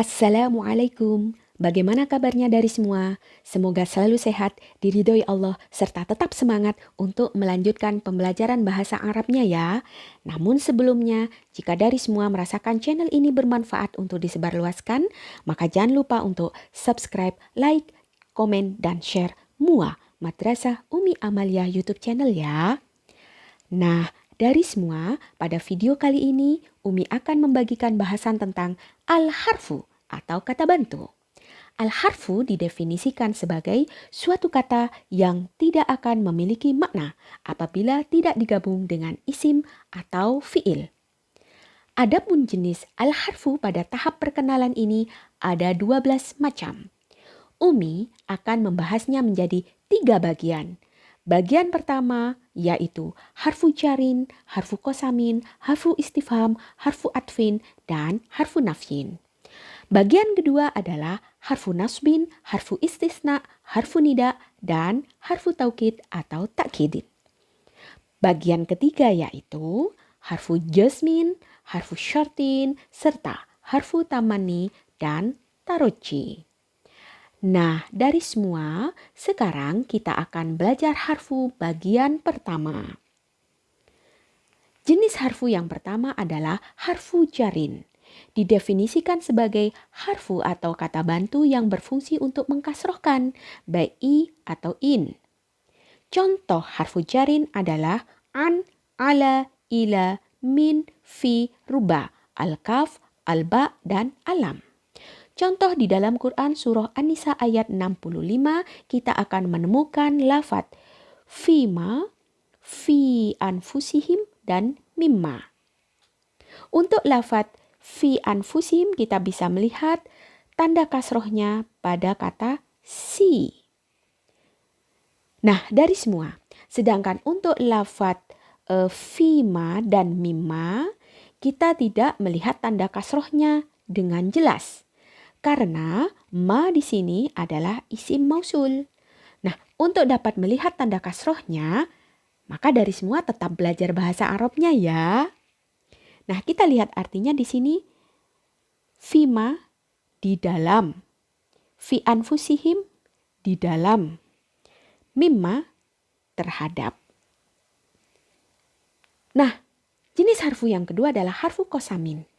Assalamualaikum. Bagaimana kabarnya dari semua? Semoga selalu sehat, diridhoi Allah, serta tetap semangat untuk melanjutkan pembelajaran bahasa Arabnya ya. Namun sebelumnya, jika dari semua merasakan channel ini bermanfaat untuk disebarluaskan, maka jangan lupa untuk subscribe, like, komen, dan share MUA Madrasah Umi Amalia YouTube channel ya. Nah, dari semua, pada video kali ini Umi akan membagikan bahasan tentang al-harfu atau kata bantu. Al-harfu didefinisikan sebagai suatu kata yang tidak akan memiliki makna apabila tidak digabung dengan isim atau fiil. Adapun jenis al-harfu pada tahap perkenalan ini ada 12 macam. Umi akan membahasnya menjadi 3 bagian. Bagian pertama yaitu harfu jarin, harfu kosamin, harfu istifham, harfu atfin, dan harfu nafyin. Bagian kedua adalah harfu nasbin, harfu istisna, harfu nida, dan harfu taukid atau takkidin. Bagian ketiga yaitu harfu jazmin, harfu syartin, serta harfu tamani dan taroji. Nah, dari semua, sekarang kita akan belajar harfu bagian pertama. Jenis harfu yang pertama adalah harfu jarin. Didefinisikan sebagai harfu atau kata bantu yang berfungsi untuk mengkasrohkan, baik i atau in. Contoh harfu jarin adalah an, ala, ila, min, fi, ruba, al-kaf, al-ba, dan alam. Contoh di dalam Quran surah An-Nisa ayat 65 kita akan menemukan lafaz fima, fi anfusihim, dan mimma. Untuk lafaz fi anfusihim kita bisa melihat tanda kasrohnya pada kata si. Nah, dari semua. Sedangkan untuk lafaz fima dan mimma kita tidak melihat tanda kasrohnya dengan jelas. Karena ma di sini adalah isim mausul. Nah, untuk dapat melihat tanda kasrohnya, maka dari semua tetap belajar bahasa Arabnya ya. Nah, kita lihat artinya di sini. Fima di dalam. Fi anfusihim di dalam. Mimma terhadap. Nah, jenis harfu yang kedua adalah harfu kosamin.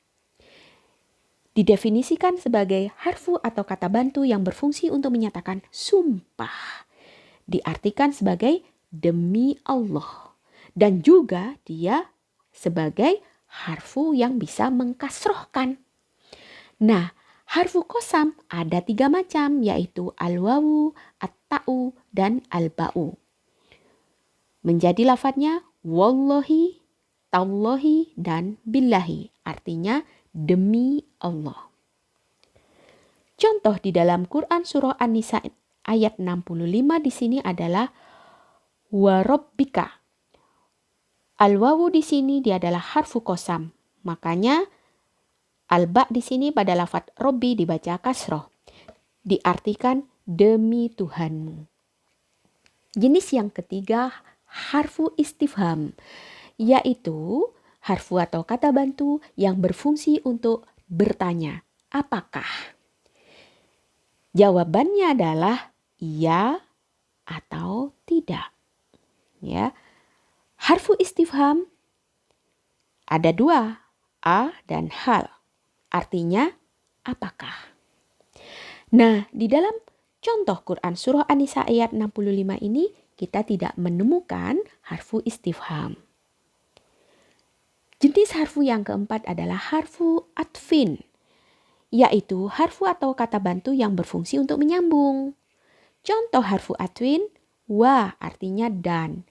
Didefinisikan sebagai harfu atau kata bantu yang berfungsi untuk menyatakan sumpah. Diartikan sebagai demi Allah. Dan juga dia sebagai harfu yang bisa mengkasrohkan. Nah, harfu kosam ada 3 macam yaitu al-wawu, at-ta'u, dan al-ba'u. Menjadi lafadznya wallahi, tallahi, dan billahi. Artinya demi Allah. Contoh di dalam Quran surah An-Nisa ayat 65 di sini adalah wa rabbika. Al-wawu di sini dia adalah harfu kosam. Makanya al-ba di sini pada lafaz robbi dibaca kasroh. Diartikan demi Tuhanmu. Jenis yang ketiga harfu istifham. Yaitu harfu atau kata bantu yang berfungsi untuk bertanya, apakah? Jawabannya adalah iya atau tidak. Ya. Harfu istifham ada 2, a dan hal. Artinya apakah? Nah, di dalam contoh Quran surah An-Nisa ayat 65 ini kita tidak menemukan harfu istifham. Jenis harfu yang keempat adalah harfu atfin, yaitu harfu atau kata bantu yang berfungsi untuk menyambung. Contoh harfu atfin, wa artinya dan,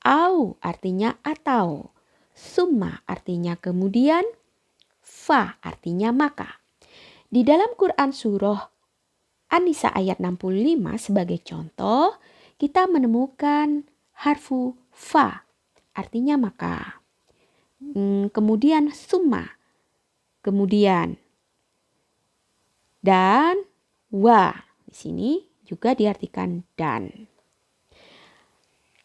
au artinya atau, summa artinya kemudian, fa artinya maka. Di dalam Quran surah An-Nisa ayat 65 sebagai contoh, kita menemukan harfu fa artinya maka. Kemudian summa, kemudian, dan wa di sini juga diartikan dan.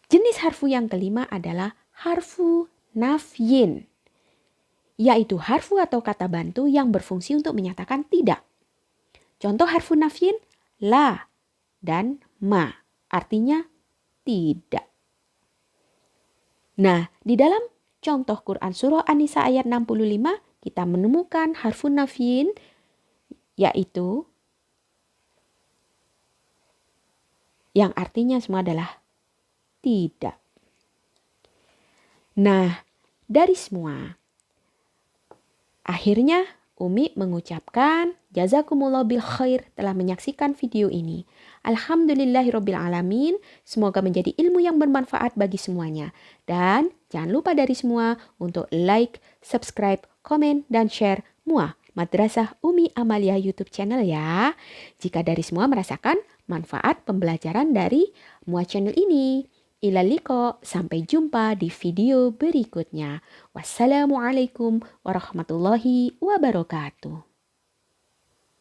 Jenis harfu yang kelima adalah harfu nafyin, yaitu harfu atau kata bantu yang berfungsi untuk menyatakan tidak. Contoh harfun nafyin, la dan ma. Artinya tidak. Nah, di dalam contoh Quran Surah An-Nisa ayat 65, kita menemukan harfun nafyin, yaitu yang artinya semua adalah tidak. Nah, dari semua, akhirnya Umi mengucapkan jazakumullah bil khair telah menyaksikan video ini. Alhamdulillahirrabbilalamin, semoga menjadi ilmu yang bermanfaat bagi semuanya. Dan jangan lupa dari semua untuk like, subscribe, komen, dan share MUA Madrasah Umi Amalia YouTube channel ya. Jika dari semua merasakan manfaat pembelajaran dari MUA channel ini. Ilaliko, sampai jumpa di video berikutnya. Wassalamualaikum warahmatullahi wabarakatuh.